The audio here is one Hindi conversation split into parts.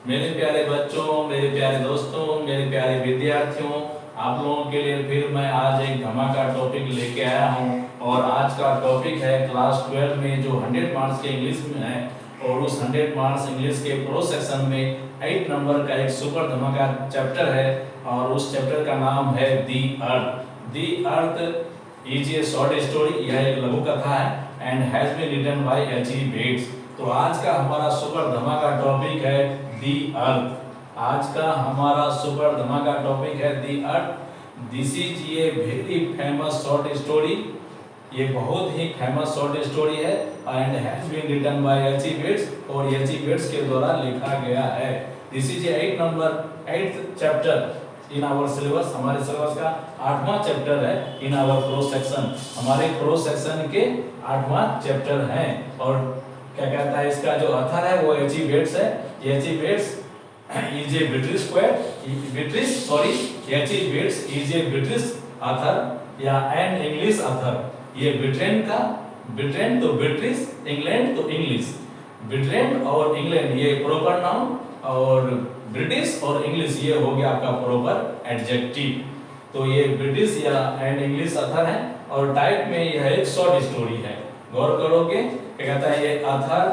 मेरे प्यारे बच्चों, मेरे प्यारे दोस्तों, मेरे प्यारे विद्यार्थियों, आप लोगों के लिए फिर मैं आज एक धमाका टॉपिक लेके आया हूँ। और आज का टॉपिक है क्लास 12 में जो 100 मार्क्स के इंग्लिश में है, और उस 100 मार्क्स इंग्लिश के प्रो सेक्शन में 8 नंबर का एक सुपर धमाका चैप्टर है। और उस चैप्टर का नाम है the earth. The earth is a short story, यह एक लघु कथा है and has been written by H E. Bates. तो आज का हमारा सुपर धमाका टॉपिक है दी अर्थ। आज का हमारा सुपर धमाका टॉपिक है the earth. This is a very famous short story. ये बहुत ही फेमस शॉर्ट स्टोरी है and has been written by H E. Bates, और एच.ई. बेट्स के द्वारा लिखा गया है। This is 8th chapter in our syllabus. हमारे सिलेबस का 8वां चैप्टर है इन आवर प्रो सेक्शन। हमारे प्रो सेक्शन के 8वां चैप्टर है। और क्या कहता है, इसका जो ऑथर है वो एच.ई. बेट्स है। H E. Bates is a British H E. Bates is a British author या एन इंग्लिश ऑथर। ये ब्रिटेन तो ब्रिटिश, इंग्लैंड तो इंग्लिश। ब्रिटेन और इंग्लैंड ये प्रॉपर नाउन, और ब्रिटिश और इंग्लिश ये हो गया आपका प्रॉपर एडजेक्टिव। तो ये ब्रिटिश या एंड इंग्लिश ऑथर है, और टाइप में यह एक शॉर्ट स्टोरी है। गौर करोगे, क्या कहता है, ये ऑथर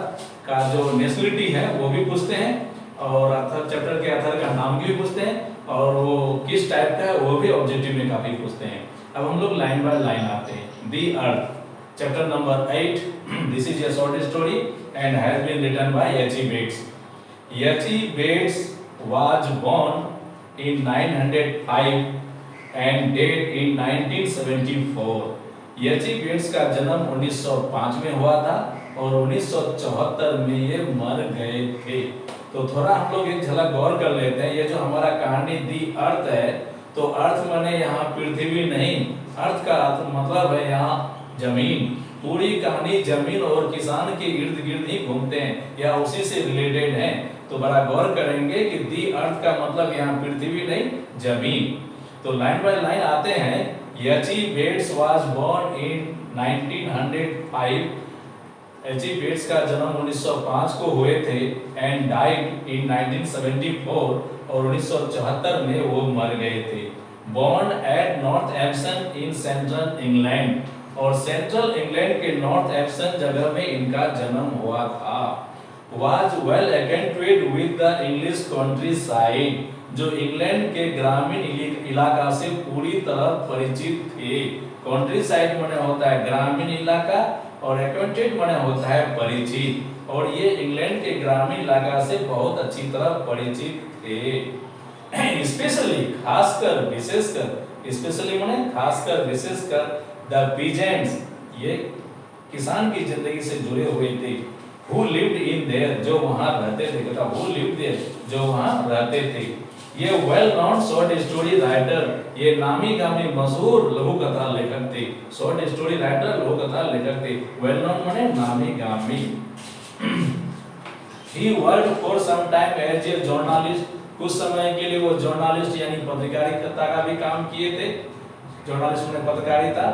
का जो नेशनलिटी है वो भी पूछते हैं, और ऑथर चैप्टर के ऑथर का नाम भी पूछते हैं, और वो किस टाइप का है वो भी ऑब्जेक्टिव में काफी पूछते हैं। अब हम लोग लाइन बाय लाइन आते हैं। The earth chapter number 8। This is a short story and has been written by H E. Bates. H E. Bates was born in 905 and died in 1974। H E. Bets का जन्म 1905 में हुआ था और 1974 में ये मर गए थे। तो थोड़ा हम लोग एक झलक गौर कर लेते हैं। ये जो हमारा कहानी दी अर्थ है, तो अर्थ माने यहाँ पृथ्वी नहीं, अर्थ का अर्थ मतलब है यहाँ जमीन। पूरी कहानी जमीन और किसान के इर्द गिर्द ही घूमते हैं या उसी से रिलेटेड है। तो बड़ा गौर करेंगे कि दी अर्थ का मतलब यहाँ पृथ्वी नहीं, जमीन। तो लाइन बाय लाइन आते हैं। H E. Bates was born in 1905। एच.ई. बेट्स का जन्म 1905 को हुए थे एंड डाइड इन 1974, और 1974 में वो मर गए थे। Born at North Epson in central England, और सेंट्रल इंग्लैंड के नॉर्थ एप्सन जगह में इनका जन्म हुआ था। Was well acquainted with the English countryside, जो इंग्लैंड के ग्रामीण इलाका से पूरी तरह परिचित थे। कंट्री साइड माने होता है ग्रामीण इलाका, और एक्वेंटेड माने होता है परिचित, और ये इंग्लैंड के ग्रामीण इलाका से बहुत अच्छी तरह परिचित थे। स्पेशली खासकर विशेषकर, स्पेशली माने खासकर विशेषकर, द पीजेंट्स ये किसान की जिंदगी से जुड़े हुए थे। Who lived in there, जो वहां रहते थे, कहता who lived there, जो वहां रहते थे। ये well known short story writer, ये नामी गामी मशहूर लघु कथा लेखक थे। शॉर्ट स्टोरी राइटर, लघु कथा लेखक थे। वेल नोन माने नामी गामी। He worked for some time as a journalist, कुछ समय के लिए वो जर्नलिस्ट यानी पत्रकारिता का भी काम किए थे। जर्नलिस्ट माने पत्रकारिता।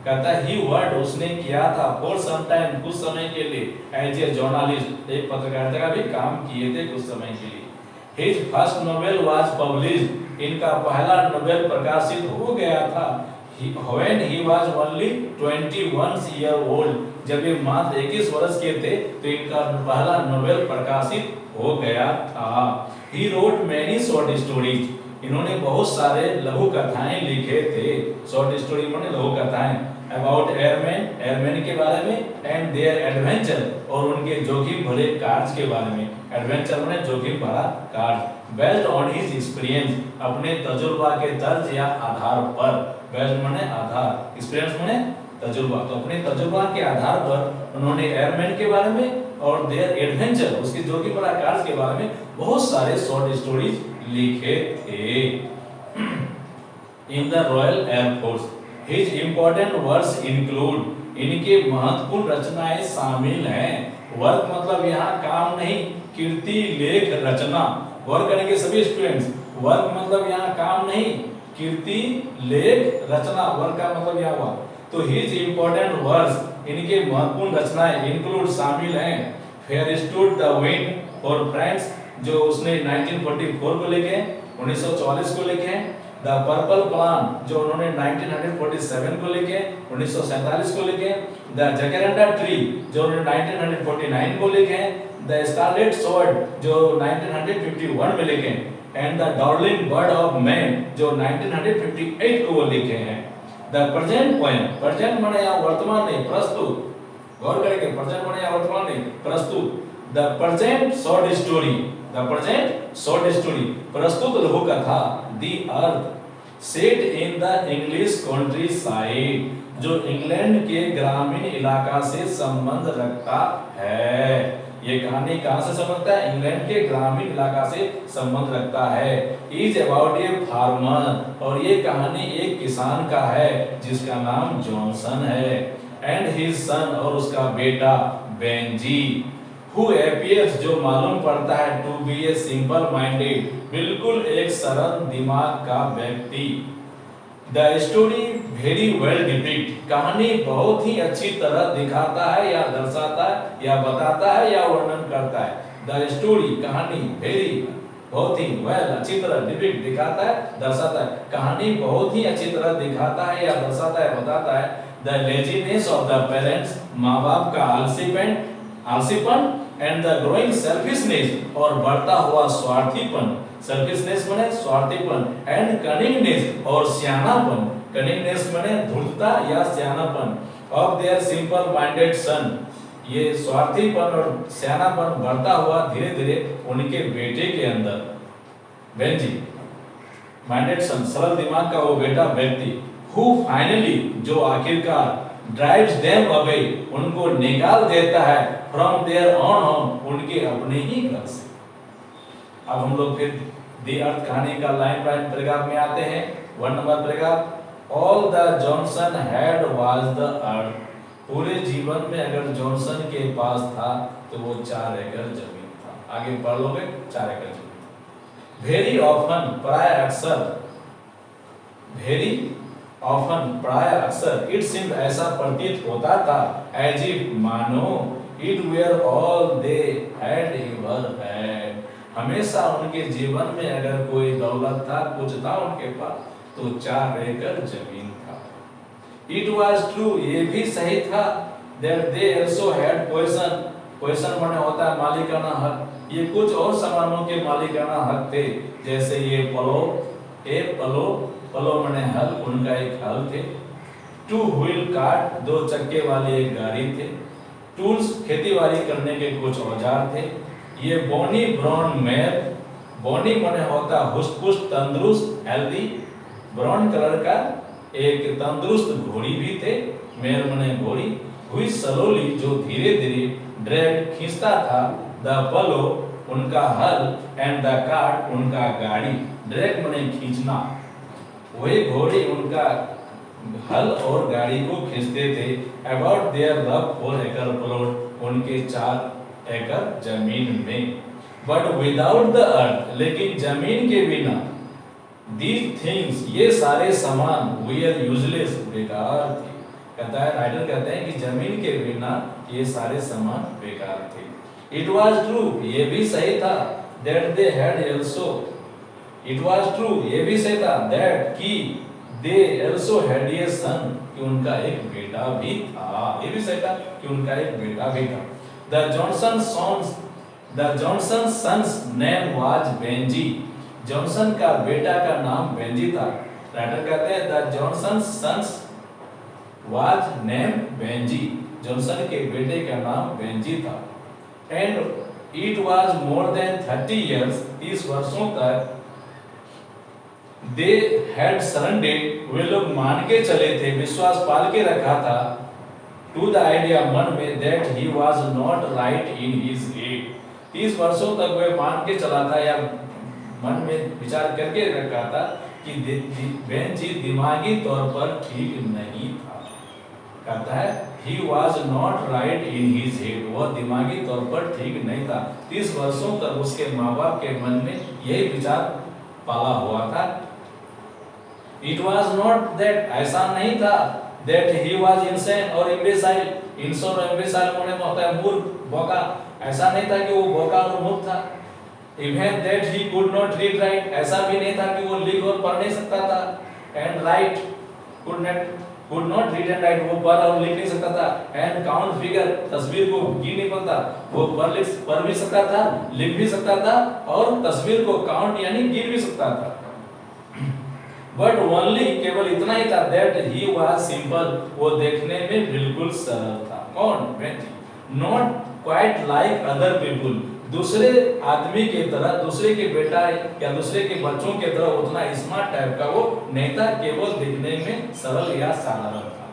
कहता है ही वर्ड उसने किया था फॉर सम टाइम, कुछ समय के लिए, एज ए जर्नलिस्ट एक पत्रकारिता का भी काम किए थे कुछ समय के लिए। His first novel was published, इनका पहला नोवेल प्रकाशित हो गया था when he was only 21 year old, जब ये मात्र 21 वर्ष के थे तो इनका पहला नोवेल प्रकाशित हो गया था। He wrote many short stories, इन्होंने बहुत सारे लघु कथाएं लिखे थे। शॉर्ट स्टोरी माने लघु कथाएं। अबाउट एयरमैन, एयरमैन के बारे में, एंड देयर एडवेंचर, और उनके जोखिम भरे कार्य के बारे में। एडवेंचर माने जोखिम भरा कार्य। बेस्ड ऑन हिज एक्सपीरियंस, अपने तजुर्बा के तर्ज या आधार पर। बेस्ड माने आधार, एक्सपीरियंस माने तजुर्बा। तो अपने तजुर्बा के आधार पर उन्होंने एयरमैन के बारे में और देयर एडवेंचर, उसके जोखिम भरा कार्य के बारे में बहुत सारे शॉर्ट स्टोरीज लिखे थे। In the royal air force, his important works include, इनके महत्वपूर्ण रचनाएं शामिल हैं। वर्क मतलब यहाँ काम नहीं, कीर्ति लेख रचना। वर्क करेंगे सभी स्टूडेंट्स। वर्क मतलब यहाँ काम नहीं, कीर्ति लेख रचना, वर्क का मतलब यहाँ हुआ। तो हिज इंपॉर्टेंट वर्क्स, इनके महत्वपूर्ण रचनाएं इंक्लूड शामिल हैं। Fair stood the wind for friends, जो उसने 1944 को लिखे, 1944 को लिखे। द पर्पल प्लान जो उन्होंने 1947 को लिखे, 1947 को लिखे। द जैकरेंटा ट्री जो उन्होंने 1949 को लिखे। द स्कारलेट स्वॉर्ड जो 1951 में लिखे। And the darling bird of man जो 1958 को वो लिखे हैं। द प्रेजेंट पोएम, प्रेजेंट माने यहाँ वर्तमान नहीं, प्रस्तुत, गौर करेंगे, प्रेजेंट माने यहाँ वर्तमान नहीं, प्रस्तुत। The present short story, the present short story, प्रस्तुत लघु कथा। The earth set in the English country side जो इंग्लैंड के ग्रामीण इलाका से संबंध रखता है। ये कहानी कहां से संबंध रखता है? इंग्लैंड के ग्रामीण इलाका से संबंध रखता है। इज अबाउट ए फार्मर और ये कहानी एक किसान का है जिसका नाम जॉनसन है। एंड हिज सन और उसका बेटा बेंजी, हु अपीयर्स जो मालूम पड़ता है to be a simple minded बिल्कुल एक सरल दिमाग का व्यक्ति। The story very well depict कहानी बहुत ही अच्छी तरह दिखाता है या दर्शाता है या बताता है या वर्णन करता है। द स्टोरी कहानी वेरी बहुत ही वेल अच्छी तरह डिपिक्ट दिखाता है दर्शाता है, कहानी बहुत ही अच्छी तरह दिखाता है या दर्शाता है बताता है। The laziness of the parents माँ बाप का आलसीपन एंड द ग्रोइंग सेल्फिशनेस और बढ़ता हुआ स्वार्थीपन। सेल्फिशनेस माने स्वार्थीपन एंड कनिंगनेस और सियानापन, कनिंगनेस माने धूर्तता या सियानापन ऑफ देयर सिंपल माइंडेड सन। ये स्वार्थीपन और सियानापन बढ़ता हुआ धीरे धीरे उनके बेटे के अंदर। बेंजी माइंडेड सन सरल दिमाग का वो बेटा व्यक्ति, हु फाइनली जो आखिरकार ड्राइव्स देम अवे उनको निकाल देता है फ्रॉम देयर ओन होम उनके अपने ही घर से। अब हम लोग फिर दी अर्थ कहानी का लाइन बाय पैराग्राफ में आते हैं। 1 number paragraph, all the Johnson had was the earth. पूरे जीवन में अगर जॉनसन के पास था तो वो 4 एकड़ जमीन था। आगे पढ़ लोगे 4 एकड़ जमीन। वेरी ऑफन प्राय अक्सर, वेरी ऑफन प्राय अक्सर, इट सीम्ड ऐसा प्रतीत होता था, एज इफ मानो, it were all they had ever had. हमेशा उनके जीवन में अगर कोई दौलत था कुछ था उनके पास तो 4 एकड़ जमीन था। इट वाज ट्रू ये भी सही था, that they also had position, position माने होता है मालिकाना हक, ये कुछ और सामानों के मालिकाना हक थे, जैसे ये पलो माने हल, उनका एक हल थे। 2 व्हील कार्ट 2 चक्के वाली एक गाड़ी थे। टूल्स खेतीबाड़ी करने के कुछ औजार थे। ये बोनी ब्राउन मेयर, बोनी माने होता हुस्ट-पुस्ट तंदुरुस्त हेल्दी, ब्राउन कलर का एक तंदुरुस्त घोड़ी भी थे, मेयर माने घोड़ी। हुई सलोली जो धीरे धीरे ड्रैग खींचता था, द पलो उनका हल एंड द कार्ट उनका गाड़ी, ड्रैग माने खींचना, वही घोड़ी उनका हल और गाड़ी को खींचते थे। अबाउट देयर लव 4 एकड़ प्लॉट उनके 4 एकड़ जमीन में। बट विदाउट द अर्थ लेकिन जमीन के बिना, दीज थिंग्स ये सारे सामान वीआर यूजलेस बेकार थे। कहता है राइटर कहते हैं कि जमीन के बिना ये सारे सामान बेकार थे। इट वाज ट्रू ये भी सही था, that they had also, it was true ये भी सही था, दैट कि दे आल्सो हैड ए सन कि उनका एक बेटा भी था, ये भी सही था कि उनका एक बेटा भी था। The Johnson son's name was Benjy, Johnson का बेटा का नाम बेंजी था। राइटर कहते हैं the Johnson son's was name Benjy, Johnson के बेटे का नाम बेंजी था। And it was more than 30 years 30 वर्षों तक दे हैड सरेंडर्ड वे लोग मान के चले थे, विश्वास पाल के रखा था, टू द आइडिया मन में, that he was not right in his head. 30 वर्षों तक वे मान के चला था या मन में विचार करके रखा था कि बेंजी दिमागी तौर पर ठीक नहीं था। कहता है he was not right in his head, वह दिमागी तौर पर ठीक नहीं था। 30 वर्षों तक उसके माँ बाप के मन में यही विचार पाला हुआ था। It was not that ऐसा नहीं था, that he was insane और imbecile, insane और imbecile होने में होता है मूर्ख, बोका। ऐसा नहीं था कि वो बोका और मूर्ख था। Even that he could not read write, ऐसा भी नहीं था कि वो लिख और पढ़ नहीं सकता था, and write could not read and write, वो पढ़ और लिख नहीं सकता था, and count figure, तस्वीर को गिन नहीं पाता, वो पढ़ भी सकता था, लिख भी सकता था और तस्वीर को काउंट यानी गिन भी सकता था। But only केवल इतना ही था that he was simple, वो देखने में बिल्कुल सरल था। कौन? Benji. Not quite like other people, दूसरे आदमी की तरह, दूसरे के बेटा या दूसरे के बच्चों की तरह उतना स्मार्ट टाइप का वो नहीं था, केवल दिखने में सरल या साधारण था।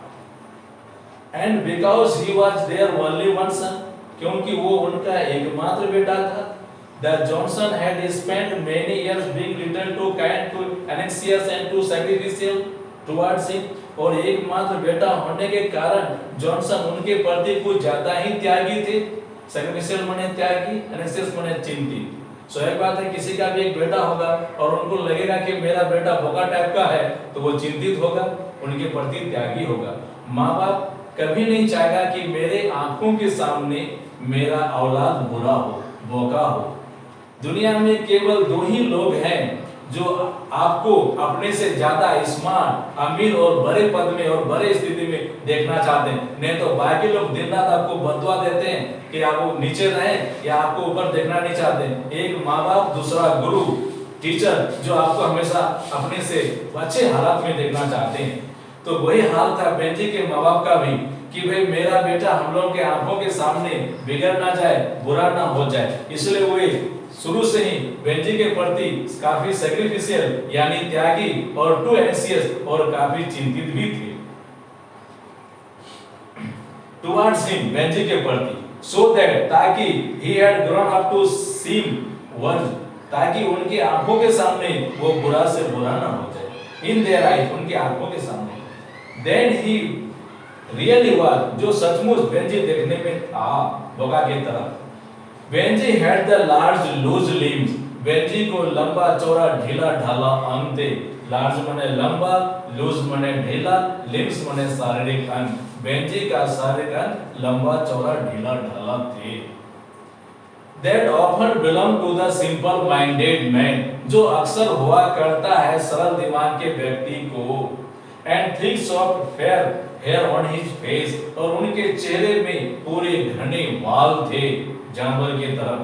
And because he was their only one son, क्योंकि वो उनका एकमात्र बेटा था, the Johnson had spent many years being little too kind, too anxious and too sacrificial towards him, और एकमात्र बेटा होने के कारण जॉनसन उनके प्रति कुछ ज्यादा ही त्यागी थे। सैक्रिफिशियल माने त्यागी, एनेक्सियस माने चिंतित। सो एक बात है, किसी का भी एक बेटा होगा और उनको लगेगा कि मेरा बेटा बोका टाइप का है, तो वो चिंतित होगा, उनके प्रति त्यागी होगा। माँ बाप कभी नहीं चाहेगा कि मेरे आंखों के सामने मेरा औलाद बुरा हो, बोका हो। दुनिया में केवल दो ही लोग हैं जो आपको अपने से ज्यादा स्मार्ट, अमीर और बड़े पद में और बड़े स्थिति में देखना चाहते हैं। नहीं तो बाकी लोग दिन रात आपको बददुआ देते हैं कि आप नीचे रहें या आपको ऊपर देखना नहीं चाहते। एक माँ बाप, दूसरा गुरु, टीचर, जो आपको हमेशा अपने से अच्छे हालात में देखना चाहते हैं। तो वही हाल था बेंजी के माँ बाप का भी कि भाई मेरा बेटा हम लोग के आंखों के सामने बिगड़ ना जाए, बुरा ना हो जाए, इसलिए वो शुरू से ही बेंजी के प्रति काफी सैक्रिफिशियल यानी त्यागी और टू एंशियस और काफी चिंतित भी थे टुवर्ड्स हिम, बेंजी के प्रति, सो दैट ताकि he had grown up to seem verge, ताकि उनकी आंखों के सामने वो बुरा से बुरा ना हो जाए। इन देयर आईज, उनकी आंखों के सामने। देन ही रियली वाज, जो सचमुच बेंजी देखने में था बोका की तरह। Benjy had the large loose limbs, Benjy को लंबा चौड़ा ढीला ढाला अंग थे। लार्ज माने लंबा, लूज माने ढीला, लिम्स माने शारीरिक अंग। बेंजी का शारीरिक अंग लंबा चौड़ा ढीला ढाला थे। That often belong to the simple minded man, जो अक्सर हुआ करता है सरल दिमाग के व्यक्ति को। And thick soft fair hair on his face, और उनके चेहरे में पूरे घने बाल थे जानवर की तरह।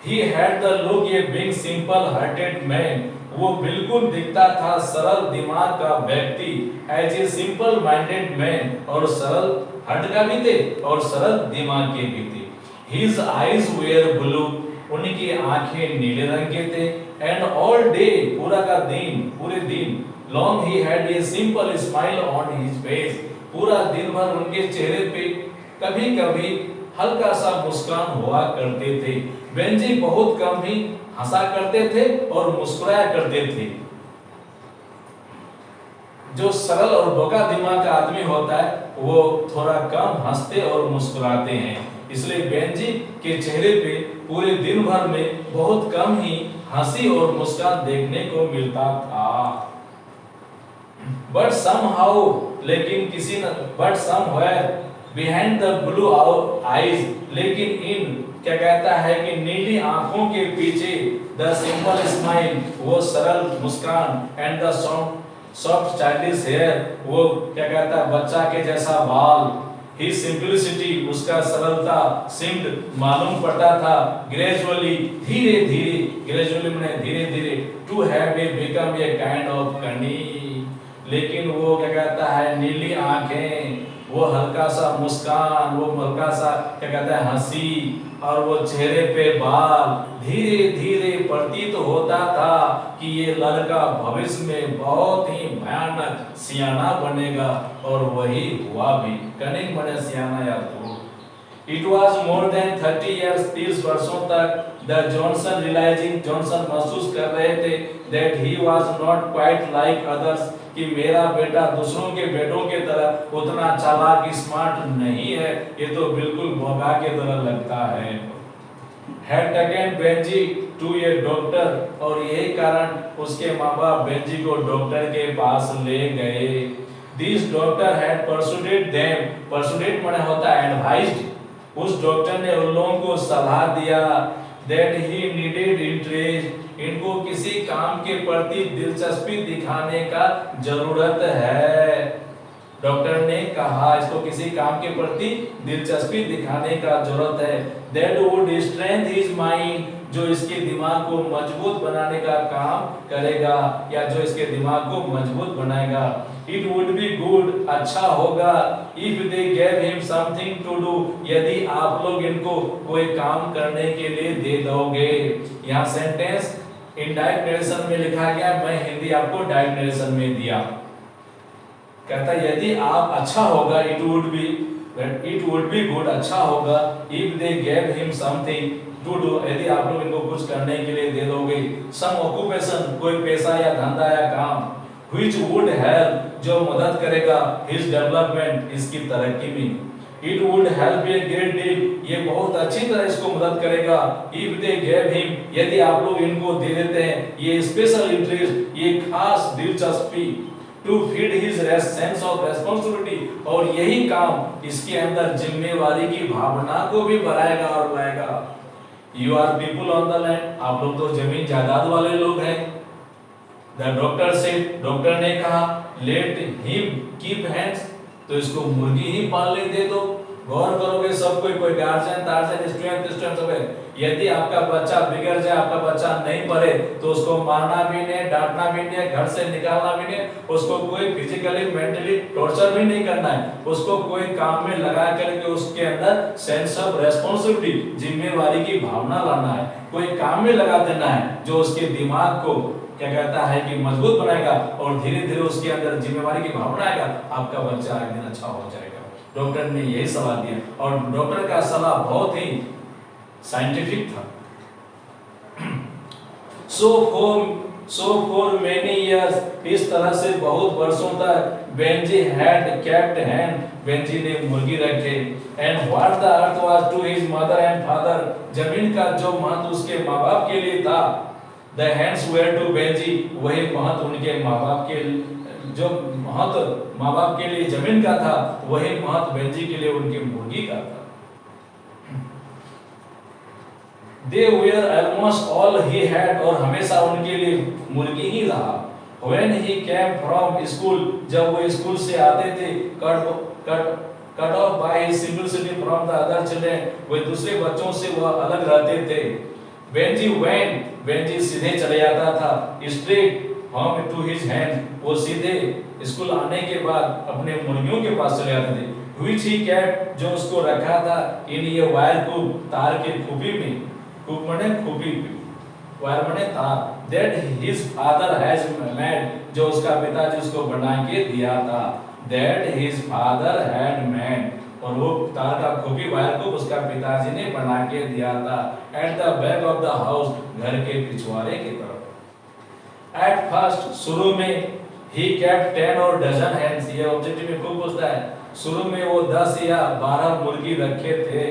He had the look of being simple hearted man, वो बिल्कुल दिखता था सरल दिमाग का व्यक्ति, as a simple minded man, और सरल हट का भी थे और सरल दिमाग के भी थे। His eyes were blue, उनकी आंखें नीले रंग के थे। And all day, पूरा का दिन, पूरे दिन, long he had a simple smile on his face, पूरा दिन भर उनके चेहरे पे कभी-कभी हल्का सा मुस्कान हुआ करते थे। बेंजी बहुत कम ही हंसा करते थे और मुस्कुराया करते थे। जो सरल और बोका दिमाग का आदमी होता है वो थोड़ा कम हंसते और मुस्कुराते हैं, इसलिए बेंजी के चेहरे पे पूरे दिन भर में बहुत कम ही हंसी और मुस्कान देखने को मिलता था। But somehow, लेकिन किसी न, but somewhere behind the blue eyes, लेकिन इन क्या कहता है कि नीली आंखों के पीछे the simple smile, वो सरल मुस्कान, and the soft childish hair, वो क्या कहता है बच्चा के जैसा बाल, his simplicity, उसका सरलता, seemed मालूम पड़ता था, gradually, धीरे धीरे, gradually माने धीरे धीरे, to have become a kind of cunning, लेकिन वो क्या कहता है नीली आंखें, वो हल्का सा मुस्कान, वो हल्का सा क्या कहता है हंसी और वो चेहरे पे बाल, धीरे धीरे प्रतीत होता था कि ये लड़का भविष्य में बहुत ही भयानक सियाना बनेगा, और वही हुआ भी। कनिंग बने सियाना या तो। It was more than 30 years, 30 वर्षों तक the Johnson realizing, Johnson महसूस कर रहे थे that he was not quite like others, कि मेरा बेटा दूसरों के बेटों के तरह उतना चालाक स्मार्ट नहीं है, ये तो बिल्कुल भोगा के तरह लगता है। Had taken Benji to a doctor, और यही कारण उसके माँ बाप बेंजी को डॉक्टर के पास ले गए। This doctor had persuaded them, persuaded माने होता है advised, उस डॉक्टर ने उन लोगों को सलाह दिया that he needed interest, इनको किसी काम के प्रति दिलचस्पी दिखाने का जरूरत है। डॉक्टर ने कहा इसको किसी काम के प्रति दिलचस्पी दिखाने का जरूरत है। That would strengthen his mind, जो इसके दिमाग को मजबूत बनाने का काम करेगा या जो इसके दिमाग को मजबूत बनाएगा। It would be good, अच्छा होगा, if they gave him something to do, यदि आप लोग इनको कोई काम करने के लिए दे दोगे। यहाँ सेंटेंस इनडायरेक्ट नरेशन में लिखा गया, मैं हिंदी आपको डायरेक्ट नरेशन में दिया। कहता है यदि आप अच्छा होगा, it would be good, अच्छा होगा, if they gave him something to do, यदि आप लोग इनको कुछ करने के लिए दे दोगे। some occupation, कोई पेशा या धंधा या काम, which would help, जो मदद करेगा his development, इसकी तरक्की में। It would help a great deal, ये बहुत अच्छी तरह इसको मदद करेगा। If they gave him, यदि आप लोग इनको दे देते हैं ये special interest, ये खास दिलचस्पी, to feed his sense of responsibility, और यही काम इसके अंदर जिम्मेवारी की भावना को भी बढ़ाएगा और लाएगा। You are people on the land, आप लोग तो जमीन जायदाद वाले लोग हैं। The doctor said, डॉक्टर ने कहा, let him keep hens, तो इसको मुर्गी ही पालने दे दो। गौर करोगे सब कोई गार्जियन टार्जियन स्टूडेंट सब है। यदि आपका बच्चा बिगड़ जाए, आपका बच्चा नहीं पढ़े, तो उसको मारना भी नहीं, डांटना भी नहीं, घर से निकालना भी नहीं, उसको कोई फिजिकली मेंटली टॉर्चर भी नहीं करना है। उसको कोई काम में लगा करके उसके अंदर सेंस ऑफ रेस्पॉन्सिबिलिटी, जिम्मेवारी की भावना लाना है। कोई काम में लगा देना है जो उसके दिमाग को क्या कहता है कि मजबूत बनाएगा और धीरे धीरे उसके अंदर जिम्मेवारी की भावना आएगा, आपका बच्चा एक दिन अच्छा हो जाएगा। डॉक्टर ने यही सलाह दिया और डॉक्टर का सलाह बहुत ही साइंटिफिक था। So for many years, इस तरह से बहुत वर्षों तक Benji had kept hen, Benji ने मुर्गी रखे। And what the earth was to his mother and father, जमीन का जो महत्व उसके माँ बाप के लिए था, the hens were to Benji, वही महत्व उनके माँ बाप के, जो महत्व माँ बाप के लिए जमीन का था, वही महत्व बेंजी के लिए उनकी मुर्गी का था। They were almost all he had, और हमेशा उनके लिए मुर्गी ही रहा। When he came from school, जब वो स्कूल से आते थे, cut off by his simplicity from the other children, वे दूसरे बच्चों से वह अलग रहते थे। बेंजी सीधे चले जाता था, straight home to his hen, वो सीधे स्कूल आने के बाद अपने मुर्गियों के पास चले जाते थे। Which he kept, जो उसको रखा था in a wire coop, तार के खूबी में। कूप मने खूबी, वायर मने तार। That his father has made, जो उसका पिताजी उसको बना के दिया था। That his father had made, और वो तार का खूबी वायर को उसका पिताजी ने बना के दिया था। At the back of the house, घर के पिछवाड़े की तरफ। At first, शुरू में he kept 10 or dozen hens, ये ऑब्जेक्टिव में खूब पूछता है। शुरू में वो 10 या 12 मुर्गी रखे थे।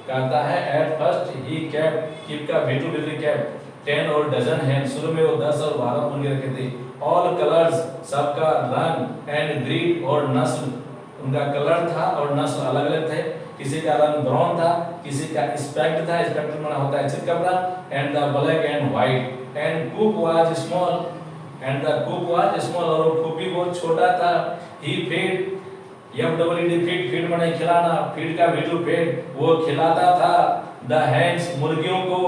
कहता है at first he kept, keep का V2 डिग्री kept 10 और dozen hens, शुरू में वो 10 और 12 मुर्गी रखे थे। all colors, सबका रंग and breed और नस्ल, उनका कलर था और नस्ल अलग अलग थे। किसी का रंग ब्राउन था, किसी का स्पेक्ट था, स्पेक्ट माना होता है चितकबरा, and the black and white, and coop was small, and the coop was small, और वो खूबी बहुत छोटा था। he fed, फीड माने खिलाना, फीड का V2 फीड, वो खिलाता था the hens, मुर्गियों को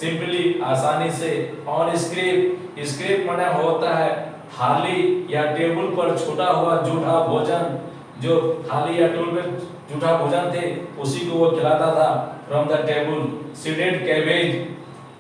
सिंपली आसानी से। on स्क्रिप माने होता है थाली या टेबल पर छूटा हुआ जूठा भोजन, जो थाली या टेबल पर जूठा भोजन थे उसी को वो खिलाता था। from the table, seeded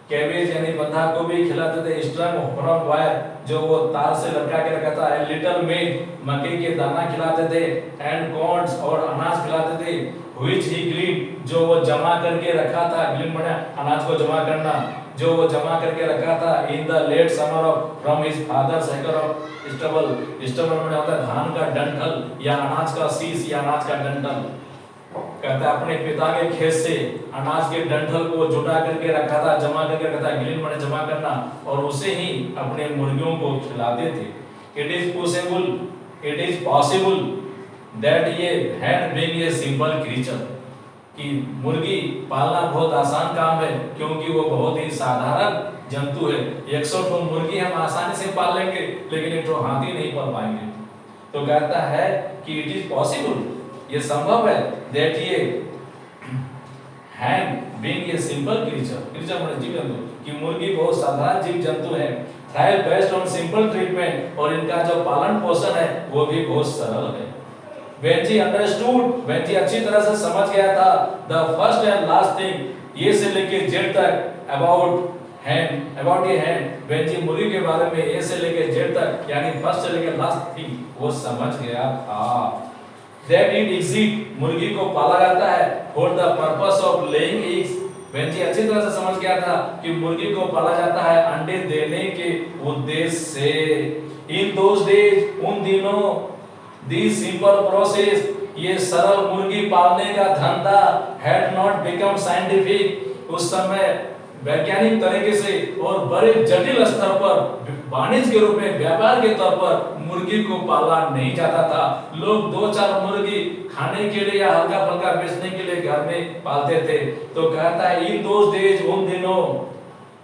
cabbage यानी बंधा गोभी खिलाते थे। स्ट्रंग फ्रॉम वायर, जो वो तार से लटका के रखा था। लिटिल मेज, मक्के के दाना खिलाते थे। एंड कॉर्न्स, और अनाज खिलाते थे। व्हिच ही ग्लीन, जो वो जमा करके रखा था। ग्लीन माने अनाज को जमा करना, जो वो जमा करके रखा था। In the late summer of, from his father's acre of stubble माने होता है धान का डंठल या अनाज का शीश या अनाज का डंठल। कहता है अपने पिता के खेत से अनाज के डंठल को जुटा करके रखा था, जमा करके रखा था। ग्लीन माने जमा करना, और उसे ही अपने मुर्गियों को खिलाते थे। इट इज पॉसिबल दैट ये had being a simple creature, कि मुर्गी पालना बहुत आसान काम है, क्योंकि वो बहुत ही साधारण जंतु है। 100 तो मुर्गी हम आसानी से पाल लेंगे, लेकिन एक तो हाथी नहीं पाल पाएंगे। तो कहता है कि इट इज पॉसिबल, ये संभव है, दैट ये हैन बीइंग ए सिंपल क्रीचर मतलब जीव जंतु, कि मुर्गी बहुत साधारण जीव जंतु है, thrive based on simple treatment, और इनका जो पालन पोषण है वो भी बहुत सरल है। वेंजी अंडरस्टूड, वेंजी अच्छी तरह से समझ गया था, the first and last thing, ये से लेके जेड तक, अबाउट ये हैंड, वेंजी मुर्गी के बारे में ए से लेके जेड तक, यानी फर्स्ट से लेके लास्ट थिंग वो समझ गया था। दैट इट एग्जिस्ट, मुर्गी को पाला जाता है, for the purpose of laying eggs, Venzy अच्छी तरह से समझ गया था कि मुर्गी को पाला जाता है अंडे देने के उद्देश्य से। इन दोस डेज, उन दिनों, दिस सिंपल प्रोसेस, ये सरल मुर्गी पालने का धंधा, हैड नॉट बिकम साइंटिफिक, उस समय वैज्ञानिक तरीके से और बड़े जटिल स्तर पर वाणिज्य के रूप में, व्यापार के तौर पर मुर्गी को पाला नहीं जाता था। लोग 2-4 मुर्गी खाने के लिए या हल्का फुल्का बेचने के लिए घर में पालते थे। तो कहता है इन दोस डेज, उन दिनों,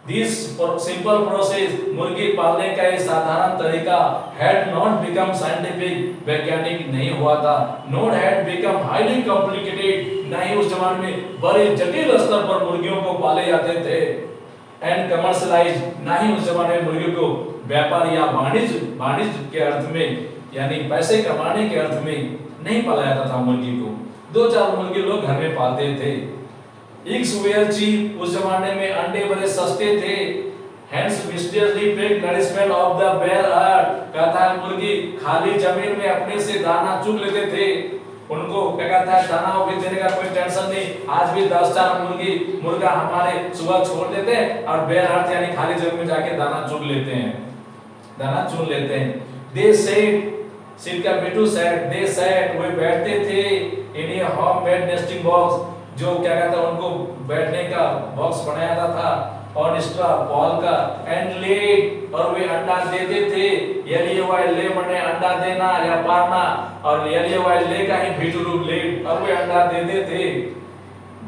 दिस सिंपल प्रोसेस, मुर्गी पालने का ये साधारण तरीका, हैड नॉट बिकम साइंटिफिक, वैज्ञानिक नहीं हुआ था, not had become highly complicated, नहीं उस जमाने में बड़े जटिल स्तर पर मुर्गियों को पाले जाते थे, एंड कमर्शियलाइज, नहीं उस जमाने में मुर्गियों को व्यापार या वाणिज्य के अर्थ में, यानी पैसे कमाने के अर्थ में नहीं पाला जाता था मुर्गी को। 2-4 मुर्गी लोग घर में पालते थे। Eggs were cheap, उस जमाने में अंडे बड़े सस्ते थे। Hence mysteriously picked nourishment of the bare earth, कहता है मुर्गी खाली जमीन में अपने से दाना चुग लेते थे। उनको क्या कहता है, दाना भी देने का कोई टेंशन नहीं। आज भी 10-4 मुर्गा हमारे सुबह छोड़ देते हैं और बेर अर्थ यानी खाली जमीन में जाके दाना चुग लेते हैं, दाना चुन लेते हैं। They said, सिर का बेटू सेट, they said, वे बैठते थे in a home-made nesting box, जो क्या कहता है उनको बैठने का बॉक्स बनाया जाता था और स्ट्रा पॉल का, एंड लेड, और वे अंडा देते थे। ले मने अंडा देना या पालना, और ले का ही भीतू रूप लेड, और वे अंडा देते थे।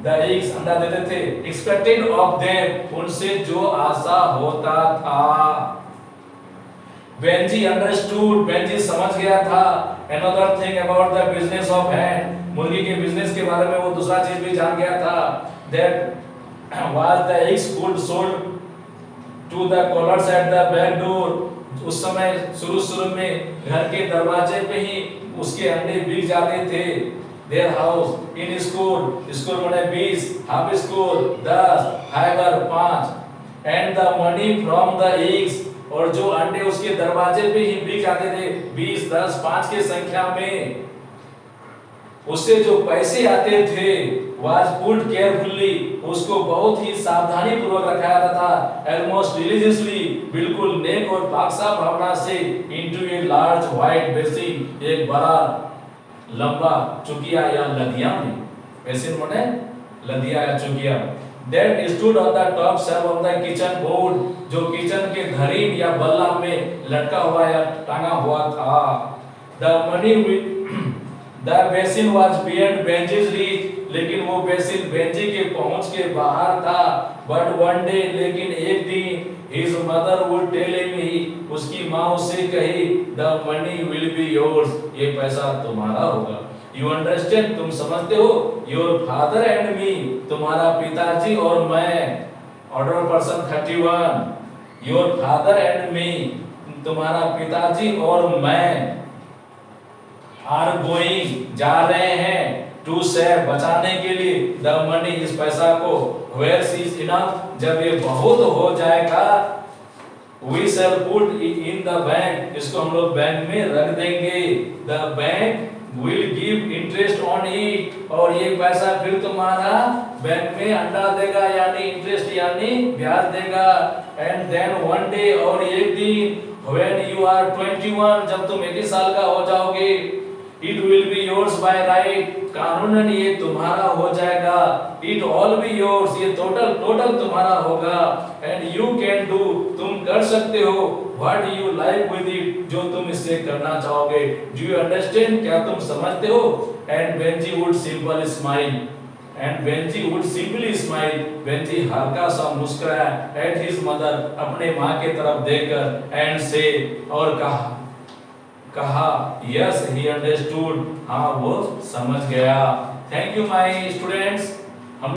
द एग्स, अंडा देते थे, एक्सपेक्टेड ऑफ देम, उनसे जो आशा होता था। वेंजी अंडरस्टूड, वेंजी समझ गया था, another thing about the business of hen, मुर्गी के बिजनेस के बारे में वो दूसरा चीज भी जान गया था। That was the eggs could sold to the callers at the back door, उस समय शुरू में घर के दरवाजे पे ही उसके अंडे बिक जाते थे। Their house, in school, school माने 20, half school 10, fiver 5, and the money from the eggs, और जो अंडे उसके दरवाजे पे ही बिक जाते थे 20, 10, 5 की संख्या में, उससे जो पैसे आते थे was put carefully, उसको बहुत ही सावधानी पूर्वक रखा जाता था, almost religiously, बिल्कुल नेक और पाकसाफ भावना से, into a large white basin, एक बड़ा लंबा चुकिया या लदिया में, basin माने लदिया या चुकिया, that stood on the top shelf of the kitchen board, जो किचन के धरीन या बल्ला में लटका हुआ या टांगा हुआ था। The basin was beyond Benji's reach, लेकिन वो बेसिन बेंजी के पहुंच के बाहर था। But one day, लेकिन एक दिन, his mother would tell him, उसकी माँ उससे कही, the money will be yours, ये पैसा तुम्हारा होगा। You understand, तुम समझते हो? Your father and me, तुम्हारा पिताजी और मैं। Order person 31, your father and me, तुम्हारा पिताजी और मैं, are going, जा रहे हैं, to save, बचाने के लिए, the money, इस पैसा को, where is enough, जब ये बहुत हो जाएगा, we shall put it in the bank, इसको हम लोग बैंक में रख देंगे, the bank will give interest on it, और ये पैसा फिर तुम्हारा बैंक में अंडा देगा, यानी इंटरेस्ट यानी ब्याज देगा, and then one day, और एक दिन, when you are 21, जब तुम 21 साल का हो जाओगे, it will be yours by right, कानूनन ये तुम्हारा हो जाएगा, it all be yours, ये टोटल तुम्हारा होगा, and you can do, तुम कर सकते हो, what you like with it, जो तुम इससे करना चाहोगे, do you understand, क्या तुम समझते हो, and Benji would simple smile, and Benji would simply smile, Benji हल्का सा मुस्कुराया एट हिज मदर, अपने माँ के तरफ देखकर, एंड से, और कहा यस ही अंडरस्टूड, हाँ वो समझ गया। Thank you my students.